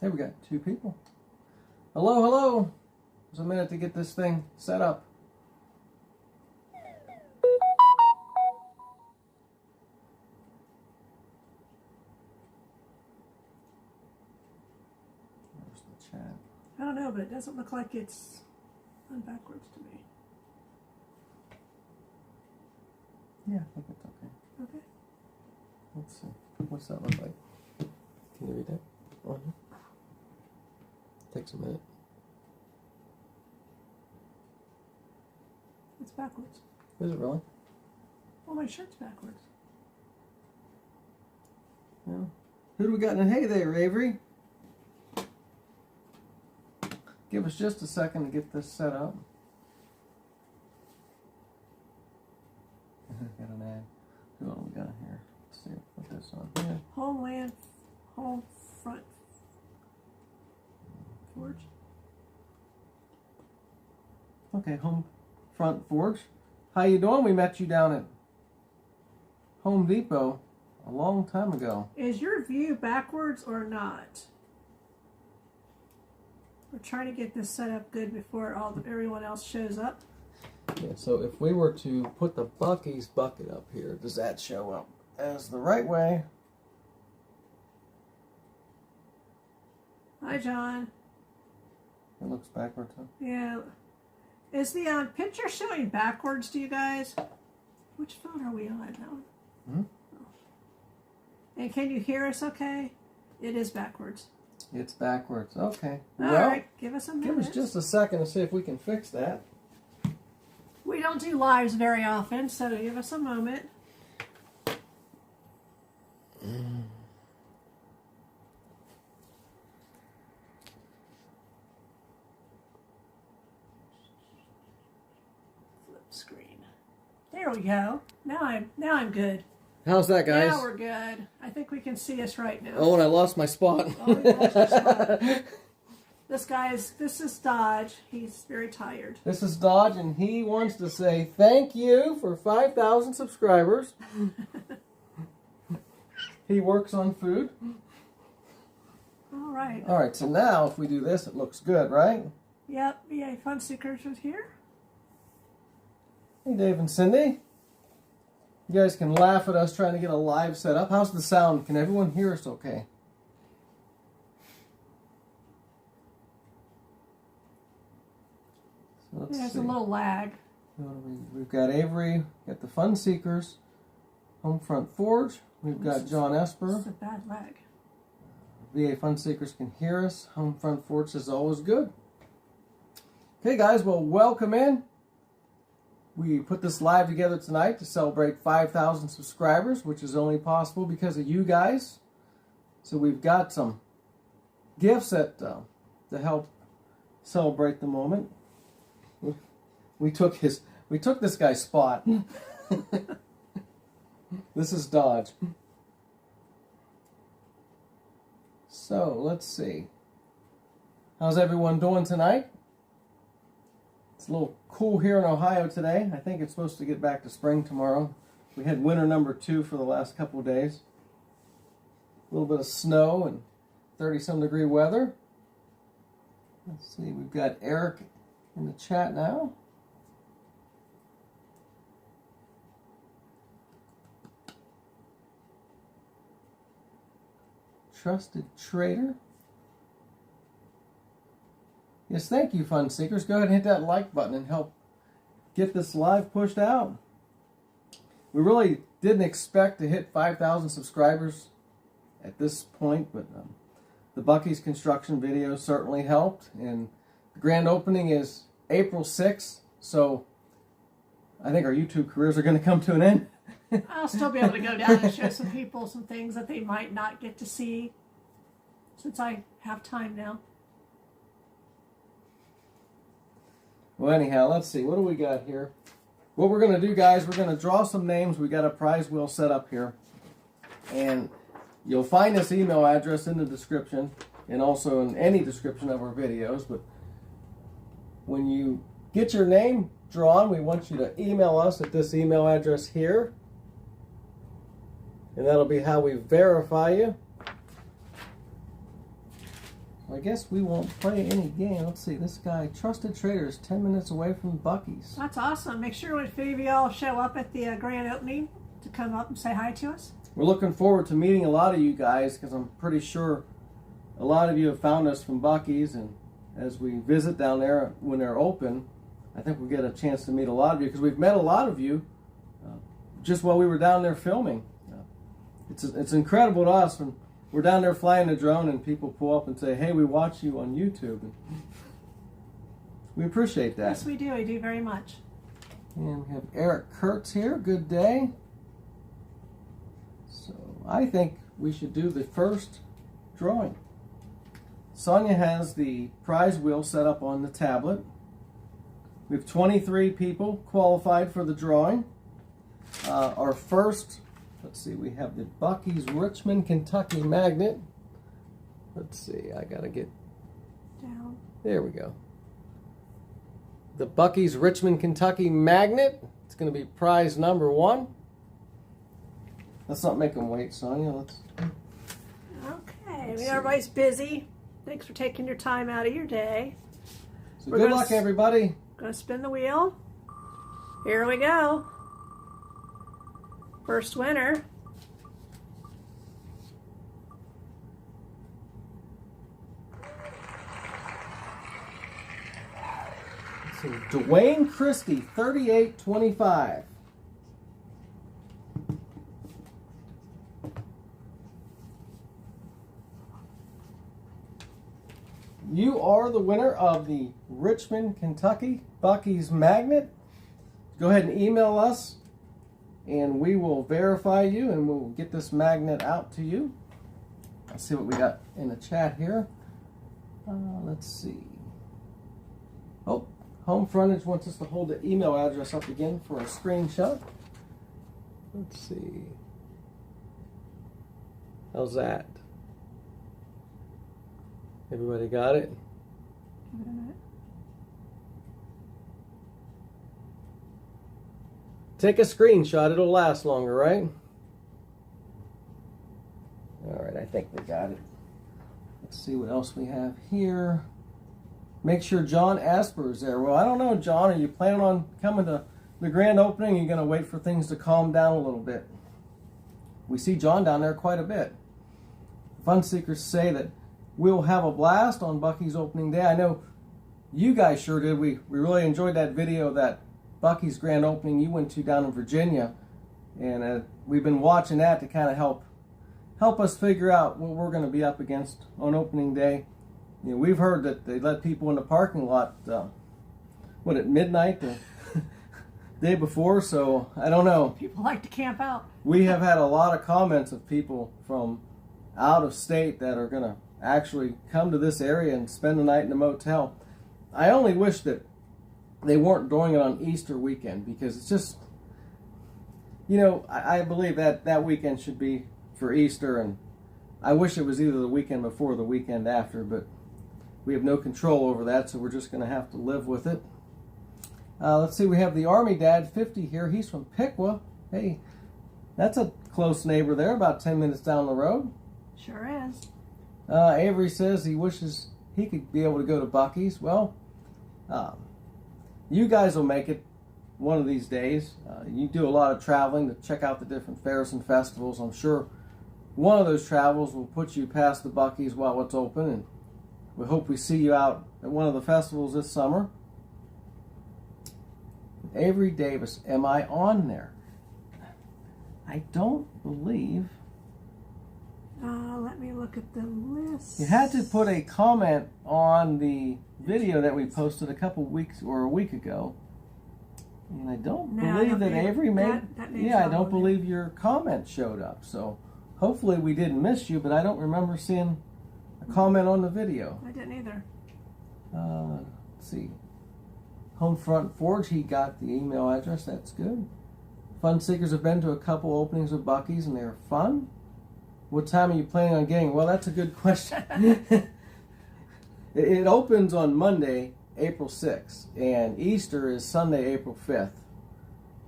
Hey, we got 2 people. Hello, hello. There's a minute to get this thing set up. There's the chat. I don't know, but it doesn't look like it's on backwards to me. Yeah, I think it's okay. Okay. Let's see. What's that look like? Can you read that? Oh, yeah. Takes a minute. It's backwards. Is it really? Well, my shirt's backwards. Yeah. Who do we got in? Hey there, Avery. Give us just a second to get this set up. Got an ad. Who all we got here? Let's see. Put this on here. Home front forge. Okay, Home Front Forge. How you doing? We met you down at Home Depot a long time ago. Is your view backwards or not? We're trying to get this set up good before everyone else shows up. Yeah, so if we were to put the Buc-ee's bucket up here, does that show up as the right way? Hi, John. It looks backwards, huh? Yeah. Is the picture showing backwards to you guys? Which phone are we on now? Hmm? Oh. And can you hear us okay? It is backwards. It's backwards. Okay. All well, right. Give us a minute. give us just a second to see if we can fix that. We don't do lives very often, so give us a moment. Flip screen. There we go. Now I'm good. How's that, guys? Now we're good. I think we can see us right now. Oh, and I lost my spot. Oh, you lost your spot. This is Dodge. He's very tired. This is Dodge, and he wants to say thank you for 5,000 subscribers. He works on food. All right. All right, so now if we do this, it looks good, right? Yep. VA Fun Seekers is here. Hey, Dave and Cindy. You guys can laugh at us trying to get a live set up. How's the sound? Can everyone hear us okay? So let's There's see. a little lag. We've got Avery, got the Fun Seekers, Home Front Forge. We've got John This Esper. is a bad lag. VA Fun Seekers can hear us. Home Front Forge is always good. Okay, guys, well, welcome in. We put this live together tonight to celebrate 5,000 subscribers, which is only possible because of you guys. So we've got some gifts that to help celebrate the moment. We took this guy's spot. This is Dodge. So let's see. How's everyone doing tonight? It's a little cool here in Ohio today. I think it's supposed to get back to spring tomorrow. We had winter number 2 for the last couple of days. A little bit of snow and 30-some degree weather. Let's see, we've got Eric in the chat now. Trusted Trader. Yes, thank you, Fun Seekers. Go ahead and hit that like button and help get this live pushed out. We really didn't expect to hit 5,000 subscribers at this point, but the Buc-ee's construction video certainly helped. And the grand opening is April 6th, so I think our YouTube careers are going to come to an end. I'll still be able to go down and show some people some things that they might not get to see since I have time now. Well, anyhow, let's see. What do we got here? What we're going to do, guys, we're going to draw some names. We got a prize wheel set up here. And you'll find this email address in the description and also in any description of our videos. But when you get your name drawn, we want you to email us at this email address here. And that'll be how we verify you. I guess we won't play any game. Let's see. This guy, Trusted Trader, is 10 minutes away from Buc-ee's. That's awesome. Make sure if any of y'all show up at the grand opening to come up and say hi to us. We're looking forward to meeting a lot of you guys because I'm pretty sure a lot of you have found us from Buc-ee's, and as we visit down there when they're open, I think we'll get a chance to meet a lot of you because we've met a lot of you just while we were down there filming. It's incredible to us when we're down there flying the drone and people pull up and say, hey, we watch you on YouTube. And we appreciate that. Yes, we do. We do very much. And we have Eric Kurtz here. Good day. So I think we should do the first drawing. Sonia has the prize wheel set up on the tablet. We have 23 people qualified for the drawing. Our first, let's see, we have the Buc-ee's Richmond, Kentucky magnet. Let's see, I gotta get Down. there. We go. The Buc-ee's Richmond, Kentucky magnet. It's going to be prize number 1. Let's not make them wait, Sonia. Let's. Okay. Everybody's busy. Thanks for taking your time out of your day. So good luck, everybody. Gonna spin the wheel. Here we go. First winner. So Dwayne Christie, 3825. You are the winner of the Richmond, Kentucky Buc-ee's magnet. Go ahead and email us and we will verify you and we'll get this magnet out to you. Let's see what we got in the chat here. Let's see. Oh, Home Frontage wants us to hold the email address up again for a screenshot. Let's see. How's that? Everybody got it? Give it a minute. Take a screenshot, it'll last longer, right? Alright, I think we got it. Let's see what else we have here. Make sure John Asper is there. Well, I don't know, John. Are you planning on coming to the grand opening? Or are you going to wait for things to calm down a little bit? We see John down there quite a bit. Fun Seekers say that we'll have a blast on Buc-ee's opening day. I know you guys sure did. We really enjoyed that video, that Buc-ee's grand opening you went to down in Virginia. And we've been watching that to kind of help us figure out what we're going to be up against on opening day. You know, we've heard that they let people in the parking lot, at midnight the day before, so I don't know. People like to camp out. We have had a lot of comments of people from out of state that are going to actually come to this area and spend the night in a motel. I only wish that they weren't doing it on Easter weekend because it's just, you know, I believe that weekend should be for Easter, and I wish it was either the weekend before or the weekend after, but we have no control over that, so we're just going to have to live with it. Let's see, we have the Army Dad 50 here. He's from Piqua. Hey, that's a close neighbor there, about 10 minutes down the road. Sure is. Avery says he wishes he could be able to go to Buc-ee's. Well, you guys will make it one of these days. You do a lot of traveling to check out the different fairs and festivals. I'm sure one of those travels will put you past the Buc-ee's while it's open, and we hope we see you out at one of the festivals this summer. Avery Davis, am I on there? I don't believe. Let me look at the list. You had to put a comment on the video that we posted a couple weeks or a week ago. And I don't believe that Avery made... I don't believe your comment showed up. So hopefully we didn't miss you, but I don't remember seeing a comment on the video. I didn't either. Let's see. Homefront Forge, he got the email address. That's good. Fun Seekers have been to a couple openings of Buc-ee's and they're fun. What time are you planning on getting? Well, that's a good question. It opens on Monday, April 6th, and Easter is Sunday, April 5th.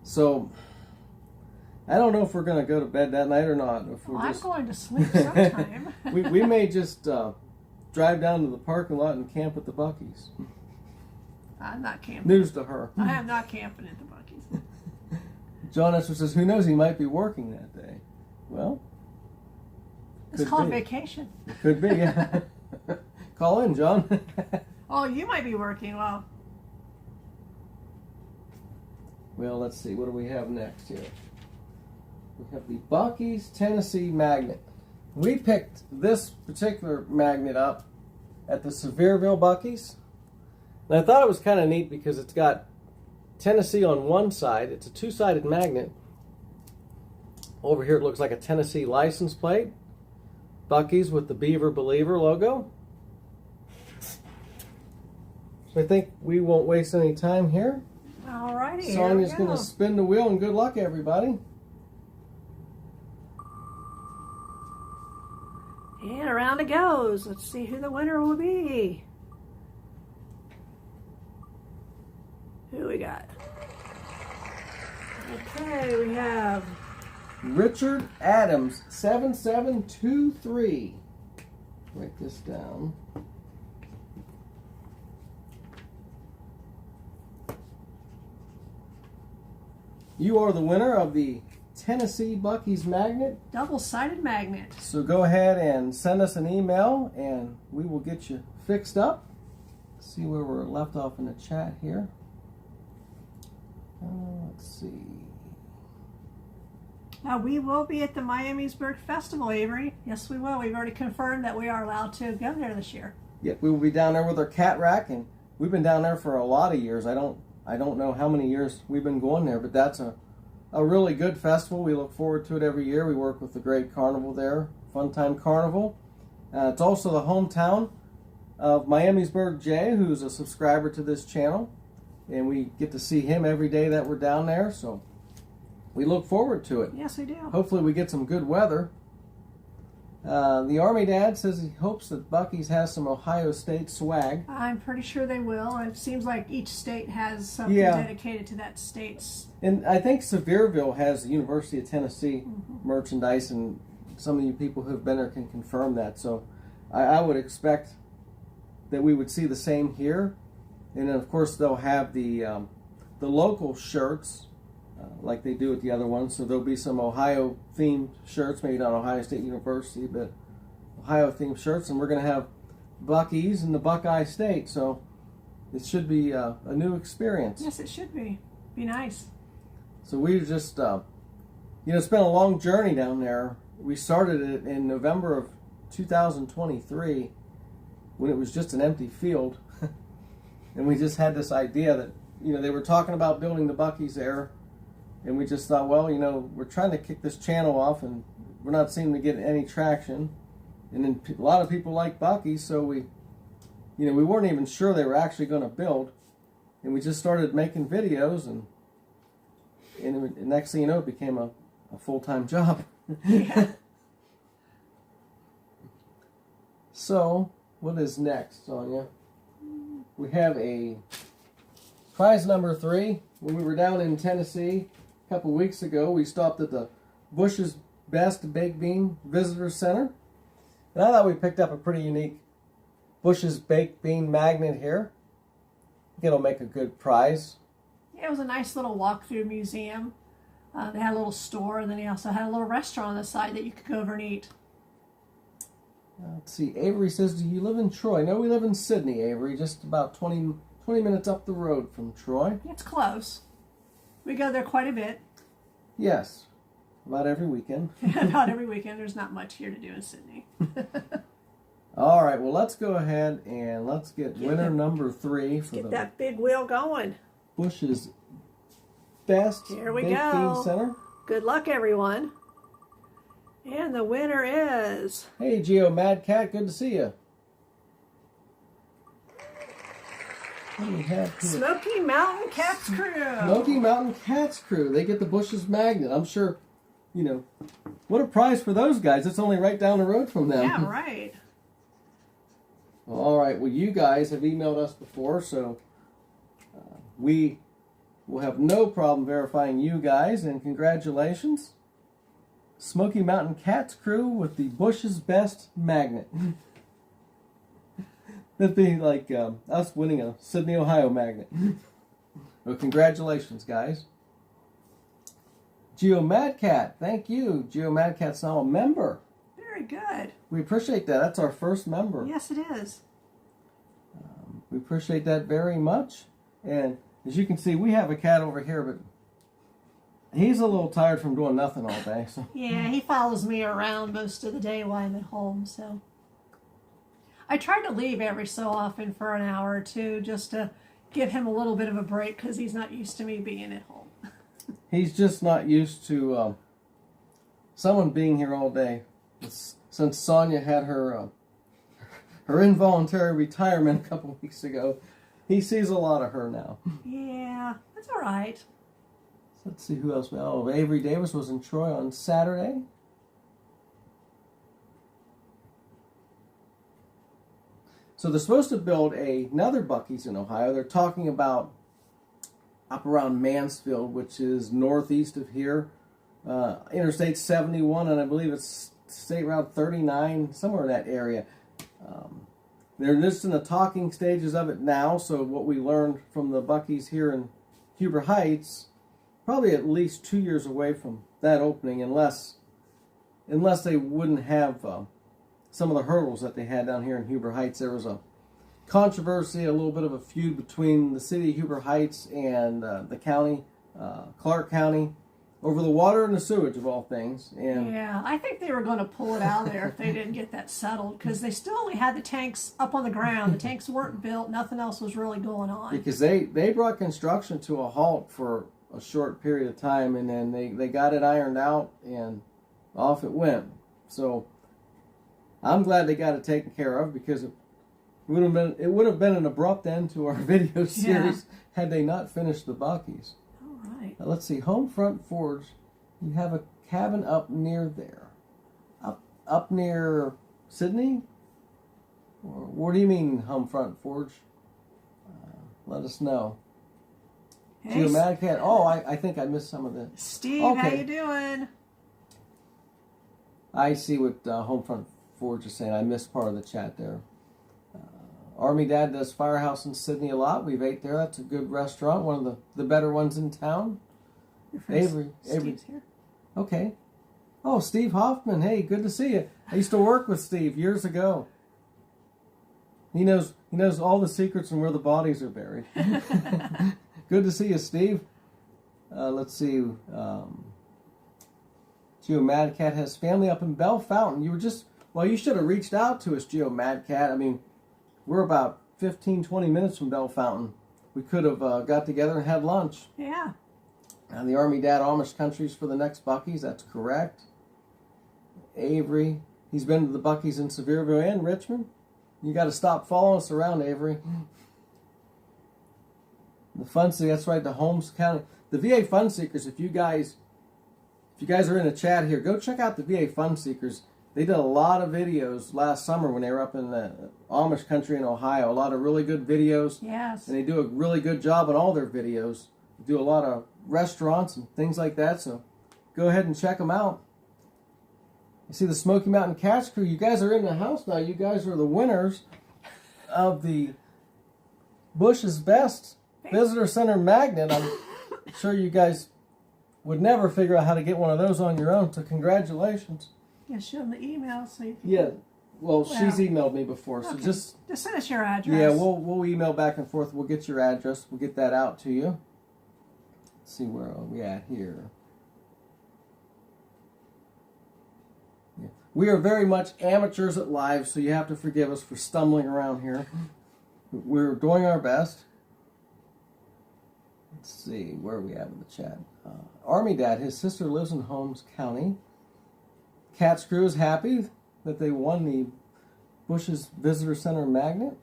So, I don't know if we're going to go to bed that night or not. If we're I'm going to sleep sometime. we may just drive down to the parking lot and camp at the Buc-ee's. I'm not camping. News to her. I am not camping at the Buc-ee's. John Esther says, who knows, he might be working that day. Well, It's called vacation. It could be, yeah. Call in, John. Oh, you might be working. Well, let's see. What do we have next here? We have the Buc-ee's Tennessee magnet. We picked this particular magnet up at the Sevierville Buc-ee's. And I thought it was kind of neat because it's got Tennessee on one side. It's a two-sided magnet. Over here it looks like a Tennessee license plate. Buc-ee's with the Beaver Believer logo. So I think we won't waste any time here. alrighty. Sonia's going to spin the wheel, and good luck, everybody. And around it goes. Let's see who the winner will be. Who we got? Okay, we have Richard Adams, 7723. Write this down. You are the winner of the Tennessee Buc-ee's magnet. double-sided magnet. So go ahead and send us an email and we will get you fixed up. See where we're left off in the chat here. Let's see. We will be at the Miamisburg Festival, Avery. Yes, we will. We've already confirmed that we are allowed to go there this year. Yep, we will be down there with our cat rack, and we've been down there for a lot of years. I don't know how many years we've been going there, but that's a really good festival. We look forward to it every year. We work with the Great Carnival there, Fun Time Carnival. It's also the hometown of Miamisburg Jay, who's a subscriber to this channel, and we get to see him every day that we're down there, so we look forward to it. Yes, we do. Hopefully we get some good weather. The Army Dad says he hopes that Buc-ee's has some Ohio State swag. I'm pretty sure they will. It seems like each state has something dedicated to that state's. And I think Sevierville has the University of Tennessee merchandise, and some of you people who have been there can confirm that. So I would expect that we would see the same here. And then, of course, they'll have the local shirts like they do at the other ones. So there'll be some Ohio-themed shirts, maybe not Ohio State University, but Ohio-themed shirts. And we're going to have Buc-ee's in the Buckeye State. So it should be a new experience. Yes, it should be. Be nice. So we just, it's been a long journey down there. We started it in November of 2023 when it was just an empty field. And we just had this idea that, they were talking about building the Buc-ee's there. And we just thought, well, we're trying to kick this channel off and we're not seeming to get any traction. And then a lot of people like Buc-ee's, so we weren't even sure they were actually going to build. And we just started making videos, and next thing you know, it became a full-time job. Yeah. So, what is next, Sonia? We have a prize number 3. When we were down in Tennessee a couple weeks ago, we stopped at the Bush's Best Baked Bean Visitor Center. And I thought we picked up a pretty unique Bush's Baked Bean magnet here. I think it'll make a good prize. Yeah, it was a nice little walk-through museum. They had a little store, and then they also had a little restaurant on the side that you could go over and eat. Let's see. Avery says, do you live in Troy? No, we live in Sydney, Avery, just about 20 minutes up the road from Troy. It's close. We go there quite a bit. Yes, about every weekend. About every weekend. There's not much here to do in Sydney. All right, well, let's go ahead and let's get winner number 3 for Get that big wheel going. Bush's Best Here we Baked go. Bean Center. Good luck, everyone. And the winner is... Hey, Geo Mad Cat, good to see you. What do we have here? Smoky Mountain Cats Crew. Smoky Mountain Cats Crew. They get the Bush's magnet. I'm sure, what a prize for those guys. It's only right down the road from them. Yeah, right. All right, well, you guys have emailed us before, so we will have no problem verifying you guys, and congratulations. Smoky Mountain Cats Crew with the Bush's Best magnet. That'd be like us winning a Sydney, Ohio magnet. Well, congratulations, guys. Geo Madcat, thank you. Geo Madcat's now a member. Very good. We appreciate that. That's our first member. Yes, it is. We appreciate that very much. And as you can see, we have a cat over here, but he's a little tired from doing nothing all day. So. Yeah, he follows me around most of the day while I'm at home, so. I try to leave every so often for an hour or two just to give him a little bit of a break because he's not used to me being at home. He's just not used to someone being here all day. Since Sonia had her involuntary retirement a couple weeks ago, he sees a lot of her now. Yeah, that's all right. So let's see who else. Oh, Avery Davis was in Troy on Saturday. So they're supposed to build another Buc-ee's in Ohio. They're talking about up around Mansfield, which is northeast of here. Interstate 71, and I believe it's State Route 39, somewhere in that area. They're just in the talking stages of it now, so what we learned from the Buc-ee's here in Huber Heights, probably at least 2 years away from that opening, unless they wouldn't have some of the hurdles that they had down here in Huber Heights. There was a controversy, a little bit of a feud between the city of Huber Heights and the county, Clark County, over the water and the sewage of all things. And yeah, I think they were going to pull it out of there if they didn't get that settled because they still only had the tanks up on the ground. The tanks weren't built. Nothing else was really going on. Because they brought construction to a halt for a short period of time, and then they got it ironed out, and off it went. So I'm glad they got it taken care of because it would have been an abrupt end to our video series had they not finished the Buc-ee's. All right. Now, let's see, Homefront Forge. You have a cabin up near there, up near Sydney. Or what do you mean, Homefront Forge? Let us know. Hey, Geomatic. Oh, I think I missed some of this. Steve, Okay. how you doing? I see what Homefront Forge is saying. I missed part of the chat there. Army Dad does Firehouse in Sydney a lot. We've ate there. That's a good restaurant. One of the better ones in town. Your friend Avery. Steve's here. Okay. Oh, Steve Hoffman. Hey, good to see you. I used to work with Steve years ago. He knows all the secrets and where the bodies are buried. Good to see you, Steve. Let's see. Geo Madcat has family up in Bell Fountain. You should have reached out to us, Geo Madcat. I mean, we're about 15, 20 minutes from Bell Fountain. We could have got together and had lunch. Yeah. And the Army Dad Amish countries for the next Buc-ee's. That's correct. Avery. He's been to the Buc-ee's in Sevierville and Richmond. You got to stop following us around, Avery. The Fun Seekers, that's right, the Holmes County. The VA Fun Seekers, if you guys are in the chat here, go check out the VA Fun Seekers. They did a lot of videos last summer when they were up in the Amish country in Ohio. A lot of really good videos. Yes. And they do a really good job on all their videos. They do a lot of restaurants and things like that, so go ahead and check them out. You see the Smoky Mountain Cats crew. You guys are in the house now. You guys are the winners of the Bush's Best Visitor Center Magnet. I'm sure you guys would never figure out how to get one of those on your own, so congratulations. Yeah, show them the email so you can... Yeah, well, she's emailed me before, so okay. just send us your address. Yeah, we'll email back and forth. We'll get your address. We'll get that out to you. Let's see, where are we at here? Yeah. We are very much amateurs at live, so you have to forgive us for stumbling around here. We're doing our best. Let's see, where are we at in the chat? Army Dad, his sister lives in Holmes County. Cat's Crew is happy that they won the Bush's Visitor Center Magnet.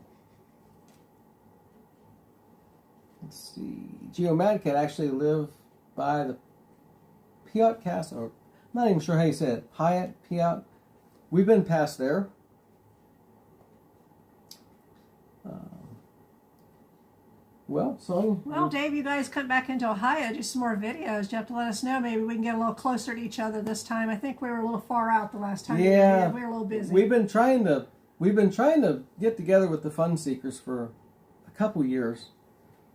Let's see. Geo Madcat actually lived by the Piat Castle. Or, I'm not even sure how you say it. Piat. We've been past there. Well, Dave, you guys come back into Ohio, do some more videos. You have to let us know. Maybe we can get a little closer to each other this time. I think we were a little far out the last time. Yeah, we were a little busy. We've been trying to we've been trying to get together with the Fun Seekers for a couple years,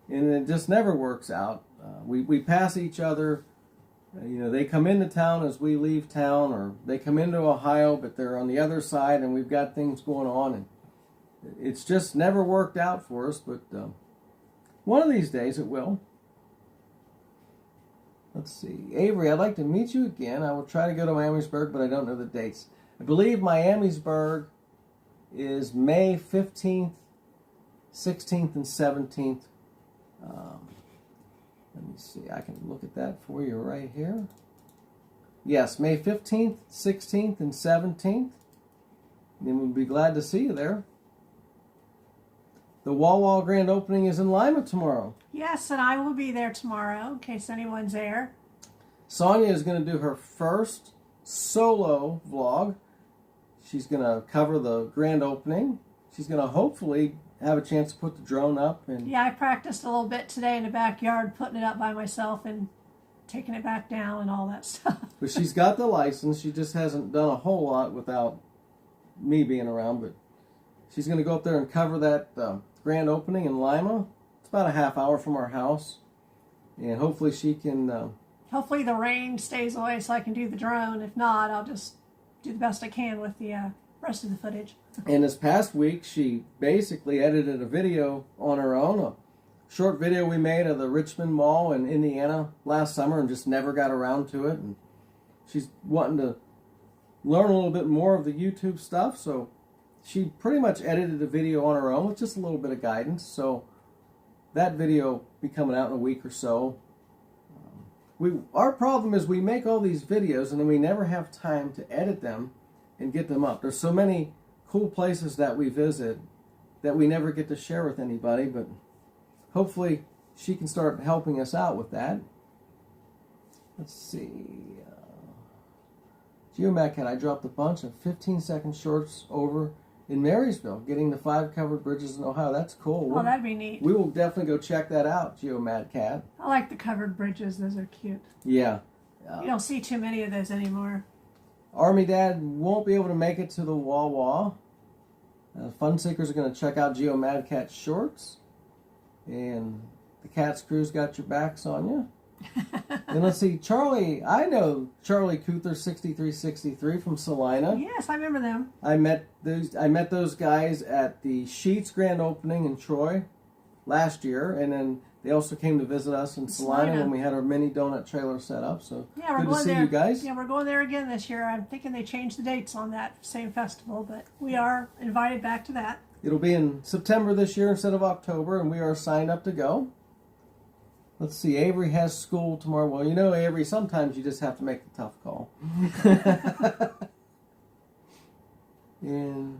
and it just never works out. We pass each other. They come into town as we leave town, or they come into Ohio, but they're on the other side, and we've got things going on, and it's just never worked out for us, but one of these days it will. Let's see. Avery, I'd like to meet you again. I will try to go to Miamisburg, but I don't know the dates. I believe Miamisburg is May 15th, 16th, and 17th. Let me see. I can look at that for you right here. Yes, May 15th, 16th, and 17th. And we'll be glad to see you there. The Wawa grand opening is in Lima tomorrow. Yes, and I will be there tomorrow in case anyone's there. Sonia is going to do her first solo vlog. She's going to cover the grand opening. She's going to hopefully have a chance to put the drone up. And yeah, I practiced a little bit today in the backyard, putting it up by myself and taking it back down and all that stuff. But she's got the license. She just hasn't done a whole lot without me being around. But she's going to go up there and cover that grand opening in Lima. It's about a half hour from our house. And hopefully she can... hopefully the rain stays away so I can do the drone. If not, I'll just do the best I can with the rest of the footage. And this past week, she basically edited a video on her own, a short video we made of the Richmond Mall in Indiana last summer, and just never got around to it. And she's wanting to learn a little bit more of the YouTube stuff, so she pretty much edited a video on her own with just a little bit of guidance. So that video will be coming out in a week or so. Our problem is we make all these videos and then we never have time to edit them and get them up. There's so many cool places that we visit that we never get to share with anybody, but hopefully she can start helping us out with that. Let's see. GeoMat, I dropped a bunch of 15-second shorts over in Marysville, getting the 5 covered bridges in Ohio. That's cool. Oh, that'd be neat. We will definitely go check that out, GeoMat Cat. I like the covered bridges. Those are cute. Yeah. You don't see too many of those anymore. Army Dad won't be able to make it to the Wawa. Fun Seekers are going to check out GeoMad Cat's shorts. And the Cat's Crew's got your back, Sonia. And let's see, Charlie. I know Charlie Cuther 6363 from Salina. Yes, I remember them. I met those guys at the Sheets grand opening in Troy last year, and then they also came to visit us in Salina when we had our mini donut trailer set up. So yeah, we're good going to see there. you guys. Yeah, we're going there again this year. I'm thinking they changed the dates on that same festival, but we are invited back to that. It'll be in September this year instead of October, and we are signed up to go. Let's see, Avery has school tomorrow. Well, you know, Avery, sometimes you just have to make the tough call. And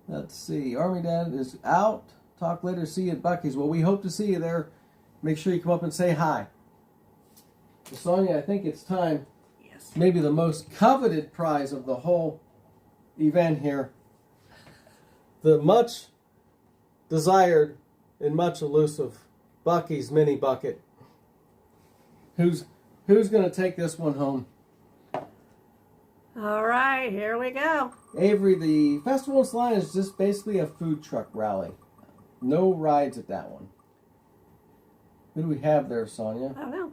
let's see, Army Dad is out. Talk later. See you at Bucky's. Well, we hope to see you there. Make sure you come up and say hi. So, Sonia, I think it's time. Yes. Maybe the most coveted prize of the whole event here. The much desired and much elusive Bucky's mini bucket. Who's going to take this one home? All right, here we go. Avery, the festival in Salina is just basically a food truck rally. No rides at that one. Who do we have there, Sonia? I don't know.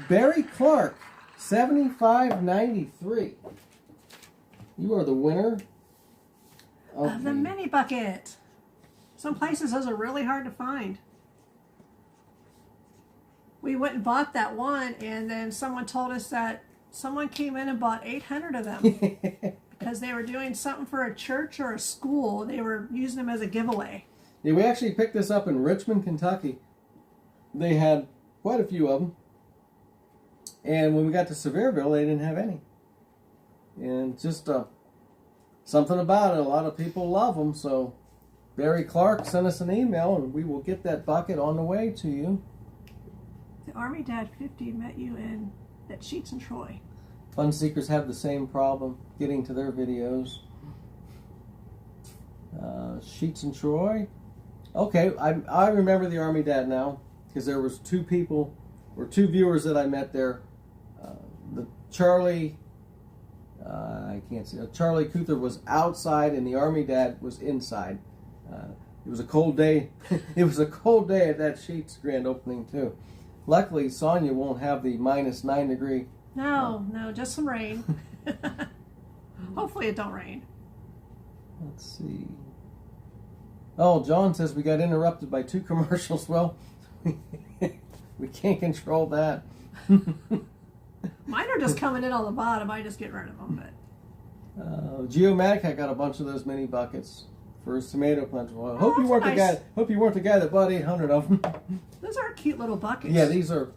Barry Clark, 75.93. You are the winner of the mini bucket. Some places those are really hard to find. We went and bought that one, and then someone told us that someone came in and bought 800 of them because they were doing something for a church or a school. They were using them as a giveaway. Yeah, we actually picked this up in Richmond, Kentucky. They had quite a few of them. And when we got to Sevierville, they didn't have any. And just something about it. A lot of people love them. So Barry Clark sent us an email, and we will get that bucket on the way to you. The Army Dad 50 met you in at Sheets and Troy. Fun Seekers have the same problem getting to their videos. Sheets and Troy. Okay, I remember the Army Dad now because there was 2 people or 2 viewers that I met there. The Charlie I can't see. Charlie Cuther was outside and the Army Dad was inside. It was a cold day. It was a cold day at that Sheetz grand opening too. Luckily, Sonia won't have the -9 degree. No, just some rain. Hopefully it don't rain. Let's see. Oh, John says we got interrupted by 2 commercials. Well, we can't control that. Mine are just coming in on the bottom. I just get rid of them. But Geomatic got a bunch of those mini buckets for his tomato plant. Well, hope you that's weren't nice. the guy. Hope you weren't the guy that bought 800 of them. Those are cute little buckets. Yeah, these are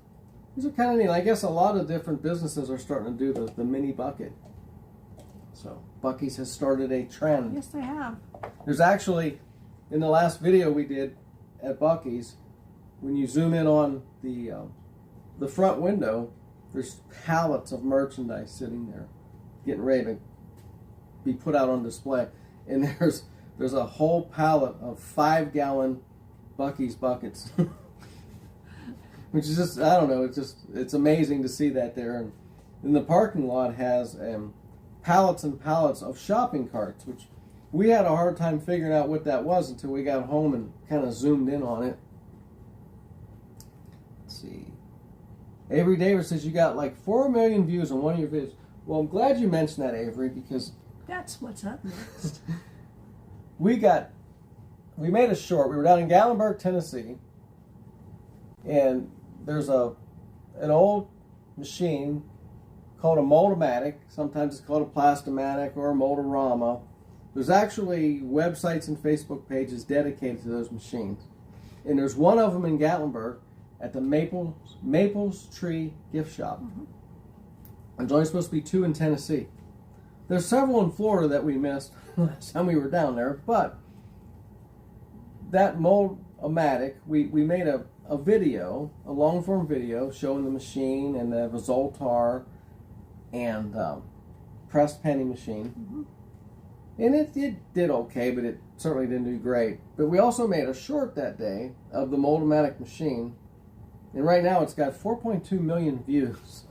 kind of neat. I guess a lot of different businesses are starting to do the mini bucket. So Buc-ee's has started a trend. Yes, they have. There's actually, in the last video we did at Buc-ee's, when you zoom in on the front window, there's pallets of merchandise sitting there, getting ready to be put out on display. And there's a whole pallet of 5-gallon Buc-ee's buckets. Which is just, I don't know, it's amazing to see that there. And the parking lot has pallets and pallets of shopping carts, which we had a hard time figuring out what that was until we got home and kind of zoomed in on it. Let's see. Avery Davis says you got like 4 million views on one of your videos. Well, I'm glad you mentioned that, Avery, because That's what's up next. we made a short. We were down in Gatlinburg, Tennessee, and there's an old machine called a Mold-O-Matic. Sometimes it's called a Plastomatic or a Mold-O-Rama. There's actually websites and Facebook pages dedicated to those machines. And there's one of them in Gatlinburg at the Maples Tree Gift Shop. Mm-hmm. There's only supposed to be 2 in Tennessee. There's several in Florida that we missed last time we were down there, but that Mold-O-Matic, we made a video, a long-form video showing the machine and the Resultar and pressed penny machine. Mm-hmm. And it did okay, but it certainly didn't do great. But we also made a short that day of the Mold-O-Matic machine, and right now it's got 4.2 million views.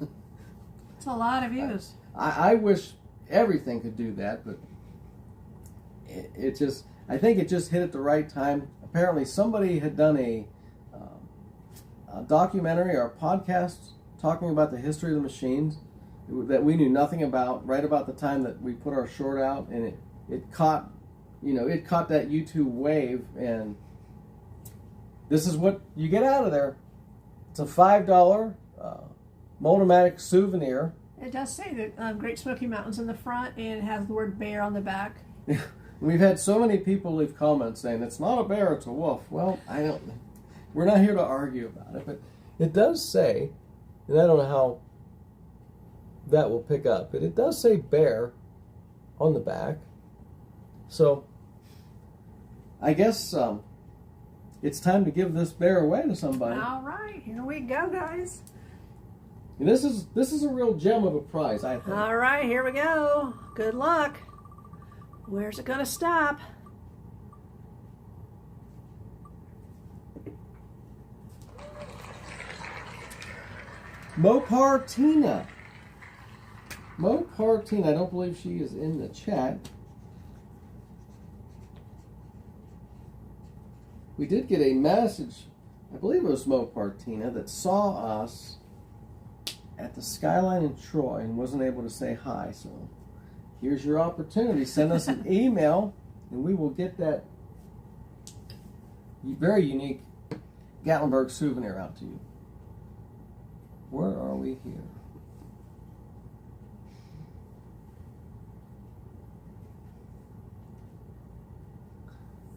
It's a lot of views. I wish everything could do that, but I think it just hit at the right time. Apparently somebody had done a documentary or a podcast talking about the history of the machines that we knew nothing about right about the time that we put our short out, and it caught that YouTube wave, and this is what you get out of there. It's a $5 Mold-O-Matic souvenir. It does say that Great Smoky Mountains in the front, and it has the word bear on the back. We've had so many people leave comments saying it's not a bear, it's a wolf. Well, we're not here to argue about it, but it does say, and I don't know how that will pick up, but it does say bear on the back. So I guess it's time to give this bear away to somebody. All right, here we go, guys. And this is a real gem of a prize, I think. All right, here we go. Good luck. Where's it gonna stop? Mopar Tina. I don't believe she is in the chat. We did get a message, I believe it was Mopar Tina, that saw us at the Skyline in Troy and wasn't able to say hi. So here's your opportunity. Send us an email and we will get that very unique Gatlinburg souvenir out to you. Where are we here?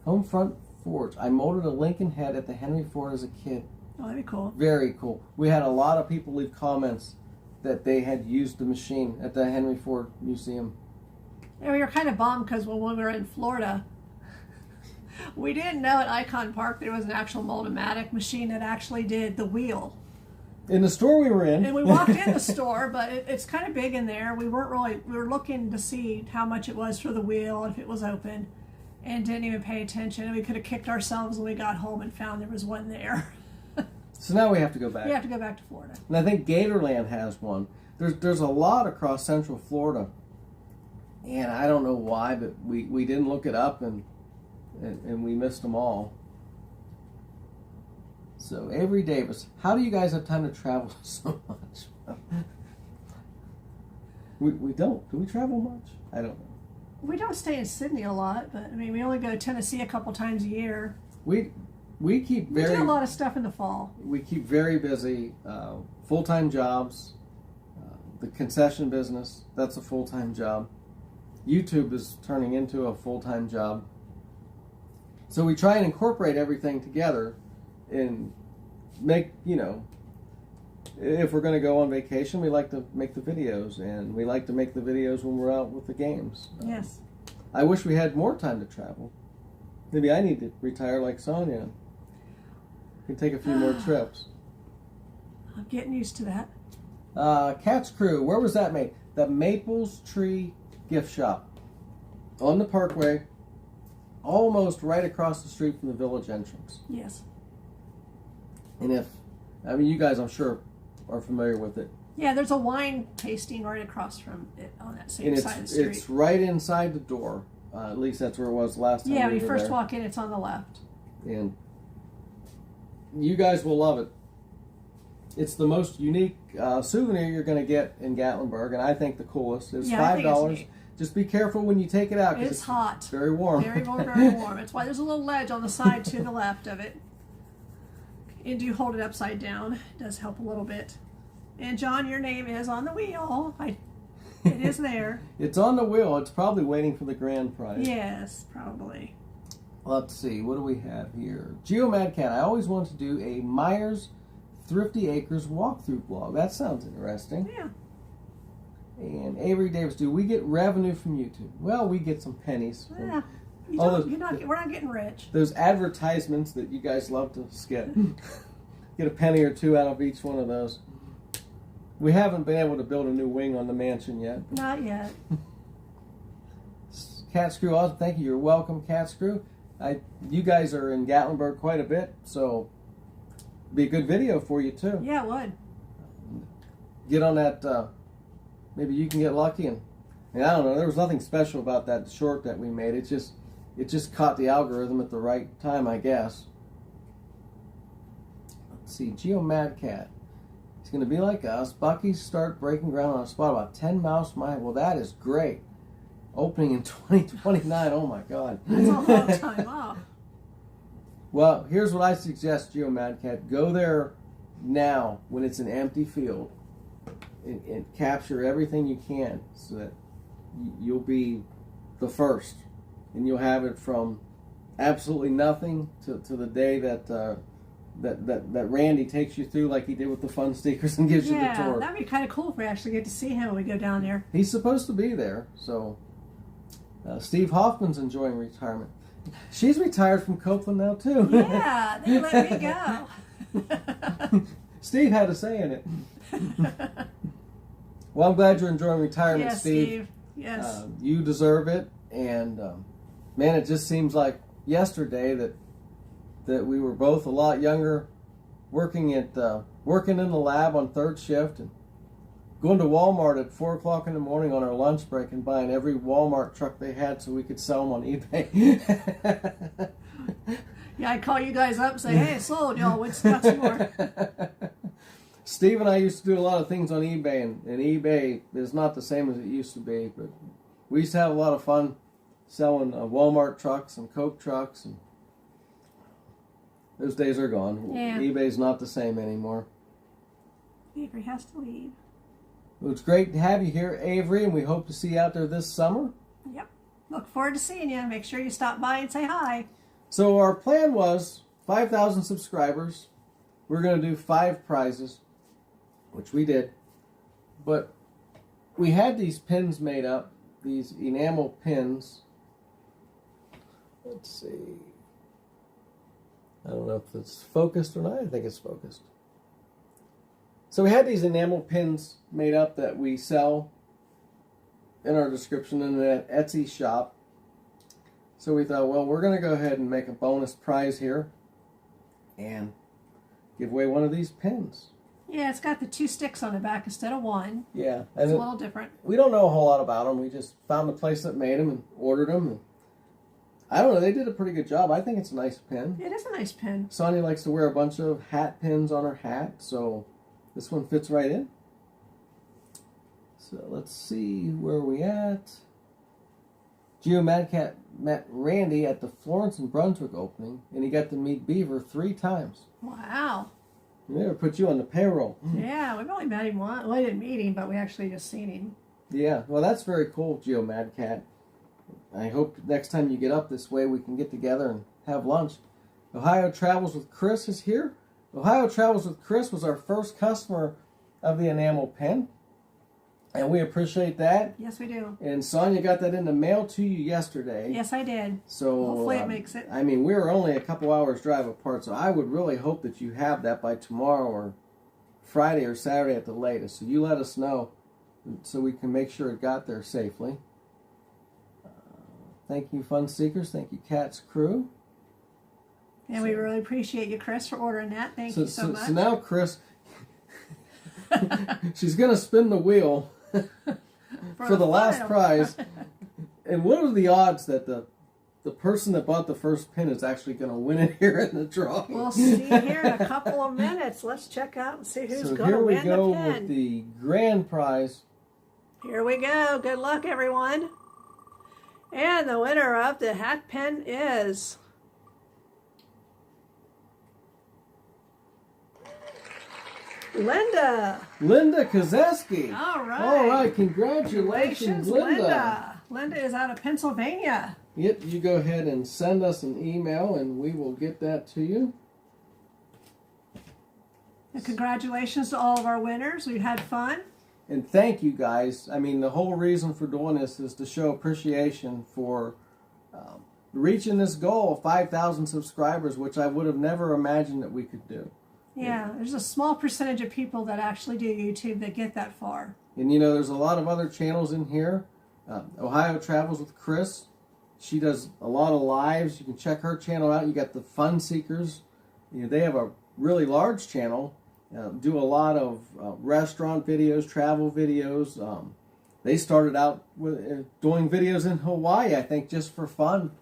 Home front forge. I molded a Lincoln head at the Henry Ford as a kid. Oh, that'd be cool. Very cool. We had a lot of people leave comments that they had used the machine at the Henry Ford Museum. And we were kind of bummed because when we were in Florida, we didn't know at Icon Park there was an actual Mold-O-Matic machine that actually did the wheel. In the store we were in. And we walked in the store, but it's kind of big in there. We were looking to see how much it was for the wheel, if it was open, and didn't even pay attention. And we could have kicked ourselves when we got home and found there was one there. So now we have to go back. We have to go back to Florida. And I think Gatorland has one. There's a lot across Central Florida And I don't know why, but we didn't look it up, and we missed them all. So Avery Davis, how do you guys have time to travel so much? we don't. Do we travel much? I don't know. We don't stay in Sydney a lot, but I mean, we only go to Tennessee a couple times a year. We keep We do a lot of stuff in the fall. We keep very busy. Full-time jobs. The concession business, that's a full-time job. YouTube is turning into a full-time job. So we try and incorporate everything together and make, if we're going to go on vacation, we like to make the videos, and we like to make the videos when we're out with the games. Yes. I wish we had more time to travel. Maybe I need to retire like Sonia. Can take a few more trips. I'm getting used to that. Cat's Crew, where was that made? The Maples Tree Gift Shop on the Parkway, almost right across the street from the village entrance. Yes. And you guys, I'm sure, are familiar with it. Yeah, there's a wine tasting right across from it on that same side of the street. It's right inside the door. At least that's where it was last time. Yeah, when you first there. walk in, it's on the left. And you guys will love it. It's the most unique souvenir you're going to get in Gatlinburg, and I think the coolest. It's $5. Just be careful when you take it out. It's hot. Very warm. Very warm, very warm. That's why there's a little ledge on the side to the left of it. And you hold it upside down. It does help a little bit. And John, your name is on the wheel. It is there. It's on the wheel. It's probably waiting for the grand prize. Yes, probably. Let's see. What do we have here? Geo Mad Cat. I always wanted to do a Myers Thrifty Acres walkthrough vlog. That sounds interesting. Yeah. And Avery Davis, do we get revenue from YouTube? Well, we get some pennies. Yeah. We're not getting rich. Those advertisements that you guys love to skip. Get a penny or two out of each one of those. We haven't been able to build a new wing on the mansion yet. Not yet. Cat Screw, awesome. Thank you. You're welcome, Cat Screw. You guys are in Gatlinburg quite a bit, so be a good video for you too. Yeah, it would. Get on that. Maybe you can get lucky, and I don't know. There was nothing special about that short that we made. It just caught the algorithm at the right time, I guess. Let's see, Geo Mad Cat. It's going to be like us. Bucky's start breaking ground on a spot about 10 miles from my. Well, that is great. Opening in 2029. Oh my God. That's a long time off. Well, here's what I suggest, Geo Mad Cat. Go there now when it's an empty field. And capture everything you can so that you'll be the first, and you'll have it from absolutely nothing to the day that Randy takes you through, like he did with the fun stickers, and gives you the tour. Yeah, that'd be kind of cool if we actually get to see him when we go down there. He's supposed to be there. So Steve Hoffman's enjoying retirement. She's retired from Copeland now too. Yeah, they let me go. Steve had a say in it. Well, I'm glad you're enjoying retirement, yes, Steve. Yes. You deserve it. And, man, it just seems like yesterday that we were both a lot younger, working in the lab on third shift and going to Walmart at 4 o'clock in the morning on our lunch break and buying every Walmart truck they had so we could sell them on eBay. Yeah, I'd call you guys up and say, hey, it's sold, y'all. What's got some more? Steve and I used to do a lot of things on eBay, and eBay is not the same as it used to be, but we used to have a lot of fun selling Walmart trucks and Coke trucks, and those days are gone. Yeah. eBay's not the same anymore. Avery has to leave. Well, it's great to have you here, Avery, and we hope to see you out there this summer. Yep. Look forward to seeing you. Make sure you stop by and say hi. So our plan was 5,000 subscribers. We're going to do 5 prizes, which we did. But we had these pins made up, these enamel pins. Let's see. I don't know if it's focused or not. I think it's focused. So we had these enamel pins made up that we sell in our description in that Etsy shop. So we thought, well, we're going to go ahead and make a bonus prize here and give away one of these pins. Yeah, it's got the 2 sticks on the back instead of 1. Yeah. It's And a little different. we don't know a whole lot about them. We just found the place that made them and ordered them. And I don't know. They did a pretty good job. I think it's a nice pin. It is a nice pin. Sonia likes to wear a bunch of hat pins on her hat, so this one fits right in. So let's see where we at. Geo Madcat met Randy at the Florence and Brunswick opening, and he got to meet Beaver 3 times. Wow. We never put you on the payroll. Yeah, we've only met him once. Well, we didn't meet him, but we actually just seen him. Yeah, well, that's very cool, Geo Madcat. I hope next time you get up this way, we can get together and have lunch. Ohio Travels with Chris is here. Ohio Travels with Chris was our first customer of the enamel pen, and we appreciate that. Yes, we do. And Sonia got that in the mail to you yesterday. Yes, I did. So hopefully it makes it. I mean, we're only a couple hours drive apart, so I would really hope that you have that by tomorrow or Friday or Saturday at the latest. So you let us know so we can make sure it got there safely. Thank you, Fun Seekers. Thank you, Cat's Crew. And we really appreciate you, Chris, for ordering that. Thank you so much. So now, Chris, she's going to spin the wheel for the last prize. And what are the odds that the person that bought the first pin is actually going to win it here in the drawing? We'll see here in a couple of minutes. Let's check out and see who's going to win the pin. Here we go with the grand prize. Here we go. Good luck, everyone. And the winner of the hat pin is Linda. Linda Kozeski. All right. All right. Congratulations, Linda. Linda is out of Pennsylvania. Yep. You go ahead and send us an email, and we will get that to you. And congratulations to all of our winners. We've had fun. And thank you, guys. I mean, the whole reason for doing this is to show appreciation for reaching this goal of 5,000 subscribers, which I would have never imagined that we could do. Yeah, there's a small percentage of people that actually do YouTube that get that far. And, you know, there's a lot of other channels in here. Ohio Travels with Chris. She does a lot of lives. You can check her channel out. You got the Fun Seekers. You know, they have a really large channel. Do a lot of restaurant videos, travel videos. They started out with doing videos in Hawaii, I think, just for fun,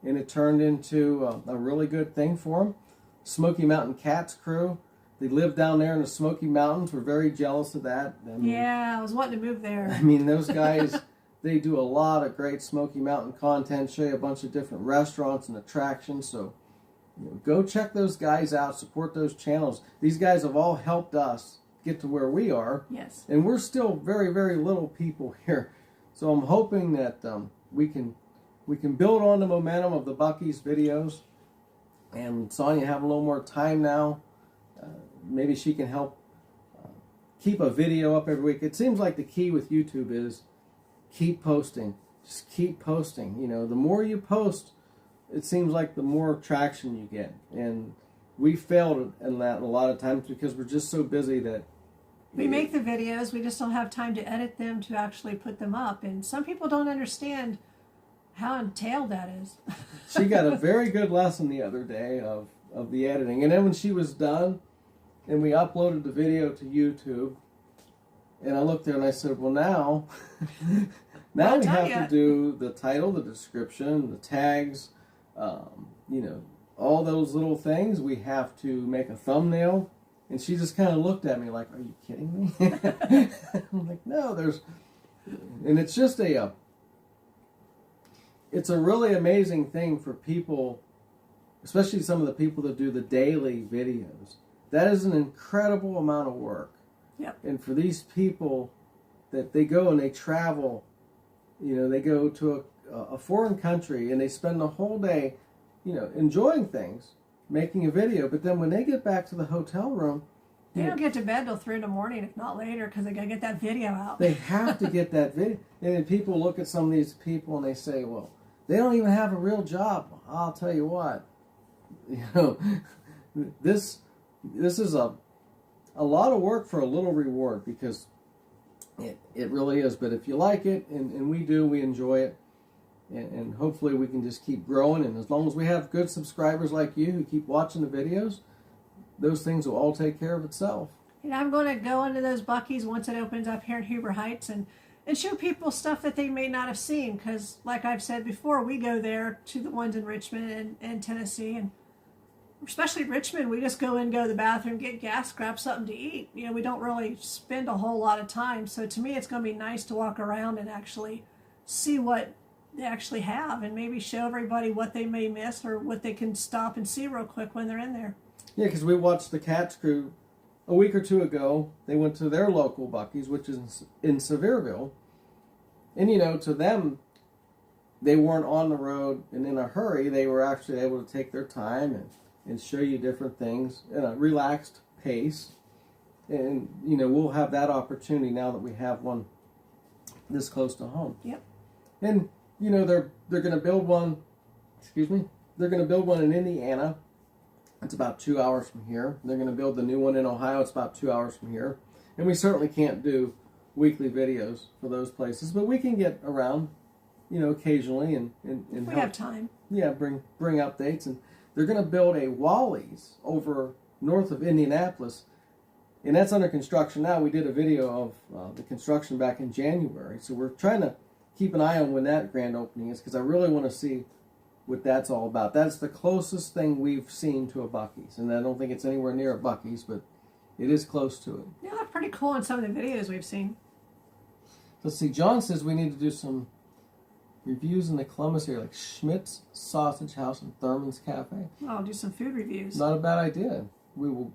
and it turned into a really good thing for them. Smoky Mountain Cats Crew. They live down there in the Smoky Mountains. We're very jealous of that. I mean, yeah, I was wanting to move there. I mean, those guys, they do a lot of great Smoky Mountain content, show you a bunch of different restaurants and attractions, so you know, go check those guys out, support those channels. These guys have all helped us get to where we are. Yes. And we're still very, very little people here. So I'm hoping that we can build on the momentum of the Buc-ee's videos. And Sonia have a little more time now. Maybe she can help keep a video up every week. It seems like the key with YouTube is keep posting. Just keep posting. You know, the more you post, it seems like the more traction you get. And we failed in that a lot of times because we're just so busy that we make the videos, we just don't have time to edit them to actually put them up. And some people don't understand how entailed that is. She got a very good lesson the other day of the editing. And then when she was done and we uploaded the video to YouTube, and I looked there and I said, well, now we have to do the title, the description, the tags, you know, all those little things. We have to make a thumbnail. And she just kind of looked at me like, are you kidding me? I'm like, no, and it's just it's a really amazing thing for people, especially some of the people that do the daily videos. That is an incredible amount of work. Yep. And for these people that they go and they travel, you know, they go to a foreign country and they spend the whole day, you know, enjoying things, making a video. But then when they get back to the hotel room, they don't get to bed till 3 in the morning, if not later, because they got to get that video out. They have to get that video. And then people look at some of these people and they say, well, they don't even have a real job. I'll tell you what, you know, this is a lot of work for a little reward, because it really is. But if you like it, and we do, we enjoy it, and hopefully we can just keep growing. And as long as we have good subscribers like you who keep watching the videos, those things will all take care of itself. And I'm going to go into those Buc-ee's once it opens up here in Huber Heights and show people stuff that they may not have seen. Because, like I've said before, we go there to the ones in Richmond and Tennessee, and especially Richmond, we just go in, go to the bathroom, get gas, grab something to eat. You know, we don't really spend a whole lot of time. So to me, it's going to be nice to walk around and actually see what they actually have, and maybe show everybody what they may miss or what they can stop and see real quick when they're in there. Yeah, because we watched the Cats crew a week or two ago. They went to their local Buc-ee's, which is in Sevierville. And, you know, to them, they weren't on the road and in a hurry. They were actually able to take their time and show you different things at a relaxed pace. And, you know, we'll have that opportunity now that we have one this close to home. Yep. And, you know, they're going to build one, they're going to build one in Indiana. It's about 2 hours from here. They're going to build the new one in Ohio. It's about 2 hours from here. And we certainly can't do weekly videos for those places, but we can get around, you know, occasionally and we help, have time. Yeah, bring updates. And they're going to build a Wally's over north of Indianapolis, and that's under construction now. We did a video of the construction back in January, so we're trying to keep an eye on when that grand opening is, because I really want to see what that's all about. That's the closest thing we've seen to a Buc-ee's, and I don't think it's anywhere near a Buc-ee's, but it is close to it. Yeah, they're pretty cool in some of the videos we've seen. Let's see, John says we need to do some reviews in the Columbus area, like Schmidt's Sausage House and Thurman's Cafe. I'll do some food reviews. Not a bad idea. We will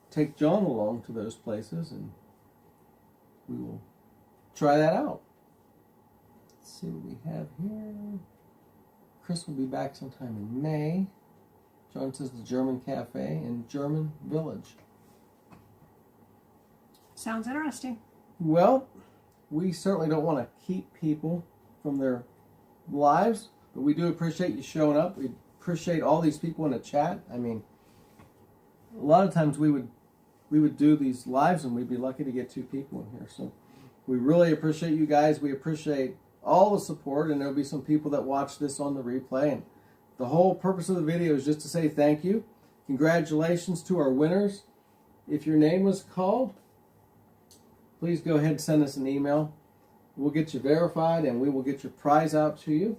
take John along to those places, and we will try that out. Let's see what we have here. Chris will be back sometime in May. John says the German Cafe in German Village. Sounds interesting. Well, we certainly don't want to keep people from their lives, but we do appreciate you showing up. We appreciate all these people in the chat. I mean, a lot of times we would do these lives and we'd be lucky to get 2 people in here. So we really appreciate you guys. We appreciate all the support, and there'll be some people that watch this on the replay, and the whole purpose of the video is just to say thank you. Congratulations to our winners. If your name was called, please go ahead and send us an email. We'll get you verified, and we will get your prize out to you.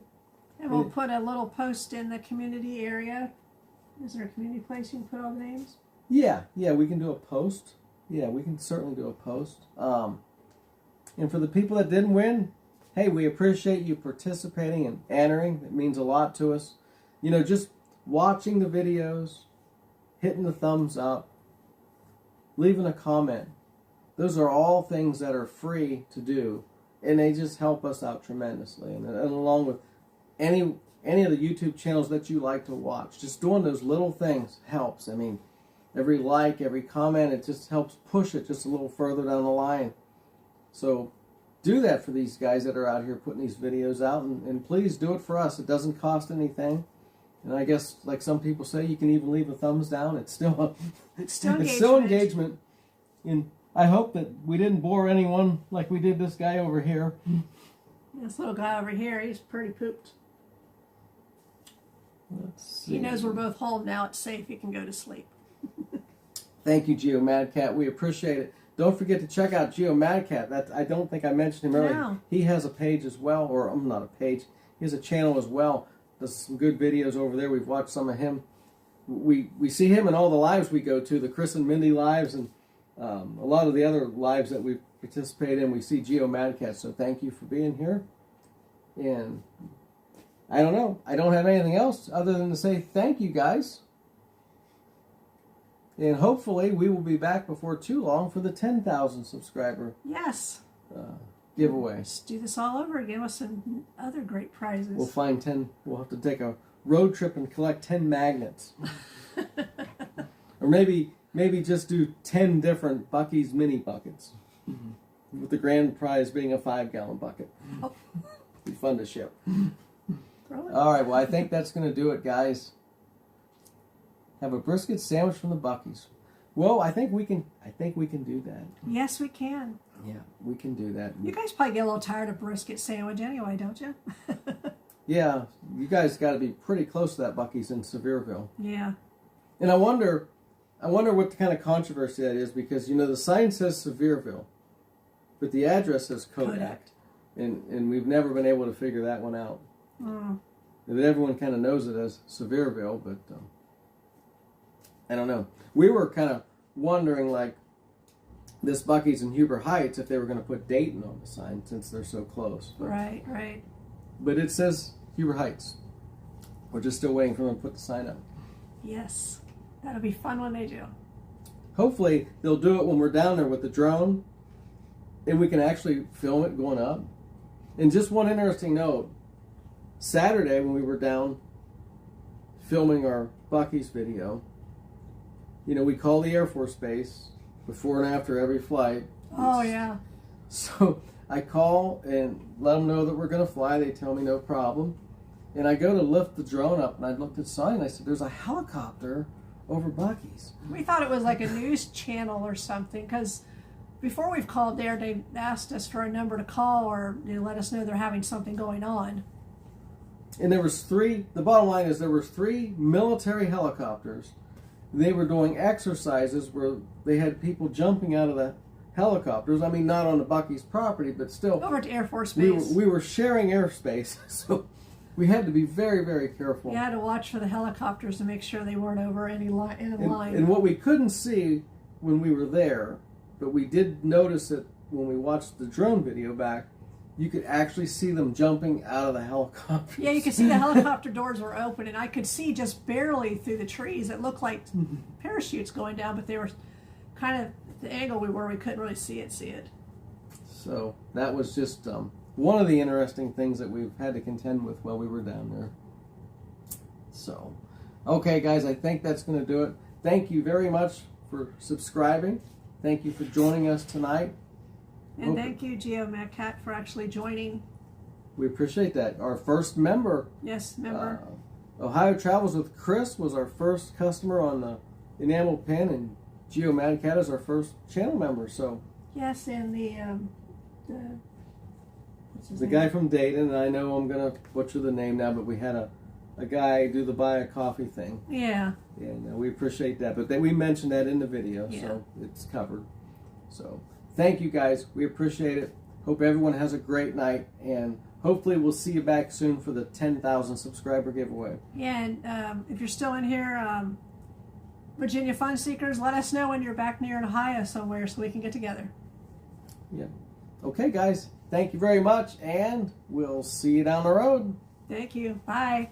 And we'll put a little post in the community area. Is there a community place you can put all the names? Yeah, we can do a post. Yeah, we can certainly do a post. And for the people that didn't win, hey, we appreciate you participating and entering. It means a lot to us. You know, just watching the videos, hitting the thumbs up, leaving a comment. Those are all things that are free to do, and they just help us out tremendously. And along with any of the YouTube channels that you like to watch, just doing those little things helps. I mean, every like, every comment, it just helps push it just a little further down the line. So do that for these guys that are out here putting these videos out, and please do it for us. It doesn't cost anything. And I guess, like some people say, you can even leave a thumbs down. It's still engagement. And I hope that we didn't bore anyone like we did this guy over here. This little guy over here, he's pretty pooped. Let's see. He knows we're both home now. It's safe. He can go to sleep. Thank you, Geo Mad Cat. We appreciate it. Don't forget to check out Geo Mad Cat. I don't think I mentioned him earlier. No. He has a page as well, or not a page. He has a channel as well. Does some good videos over there. We've watched some of him. We see him in all the lives we go to, the Chris and Mindy lives, and a lot of the other lives that we participate in. We see Geo Mad Cat. So thank you for being here. And I don't know. I don't have anything else other than to say thank you, guys. And hopefully we will be back before too long for the 10,000 subscriber Yes. giveaway. Let's do this all over again with some other great prizes. We'll find 10. We'll have to take a road trip and collect 10 magnets. Or maybe just do 10 different Buc-ee's mini buckets. With the grand prize being a 5-gallon bucket. Oh. Be fun to ship. Throw it. All right, well, I think that's going to do it, guys. Have a brisket sandwich from the Buc-ee's. Well, I think we can do that. Yes, we can. Yeah, we can do that. You guys probably get a little tired of brisket sandwich anyway, don't you? Yeah, you guys got to be pretty close to that Buc-ee's in Sevierville. Yeah. And I wonder, I wonder what kind of controversy that is, because, you know, the sign says Sevierville, but the address says Kodak. And we've never been able to figure that one out. And everyone kind of knows it as Sevierville, but I don't know. We were kind of wondering, like, this Buc-ee's in Huber Heights, if they were going to put Dayton on the sign since they're so close. But, right. But it says Huber Heights. We're just still waiting for them to put the sign up. Yes. That'll be fun when they do. Hopefully they'll do it when we're down there with the drone and we can actually film it going up. And just one interesting note, Saturday when we were down filming our Buc-ee's video, you know, we call the Air Force Base before and after every flight. Oh, yeah. So I call and let them know that we're going to fly. They tell me no problem. And I go to lift the drone up, and I looked at the sign, and I said, there's a helicopter over Buc-ee's. We thought it was like a news channel or something, because before we've called there, they asked us for a number to call or they let us know they're having something going on. And there was the bottom line is there were 3 military helicopters. They were doing exercises where they had people jumping out of the helicopters. I mean, not on the Buc-ee's property, but still. Over to Air Force Base. We were sharing airspace, so we had to be very, very careful. You had to watch for the helicopters to make sure they weren't over any line. And what we couldn't see when we were there, but we did notice it when we watched the drone video back, you could actually see them jumping out of the helicopter. Yeah, you could see the helicopter doors were open, and I could see just barely through the trees. It looked like parachutes going down, but they were kind of the angle we were. We couldn't really see it. So that was just one of the interesting things that we've had to contend with while we were down there. So, okay, guys, I think that's going to do it. Thank you very much for subscribing. Thank you for joining us tonight. And thank you, GeoMedCat, for actually joining. We appreciate that. Our first member. Yes, member. Ohio Travels with Chris was our first customer on the enamel pen, and GeoMedCat is our first channel member. So yes, and the guy from Dayton, and I know I'm going to butcher the name now, but we had a guy do the buy a coffee thing. Yeah. And we appreciate that. But we mentioned that in the video, so it's covered. So thank you, guys. We appreciate it. Hope everyone has a great night, and hopefully we'll see you back soon for the 10,000 subscriber giveaway. Yeah, and if you're still in here, Virginia Fun Seekers, let us know when you're back near in Ohio somewhere so we can get together. Yeah. Okay, guys. Thank you very much, and we'll see you down the road. Thank you. Bye.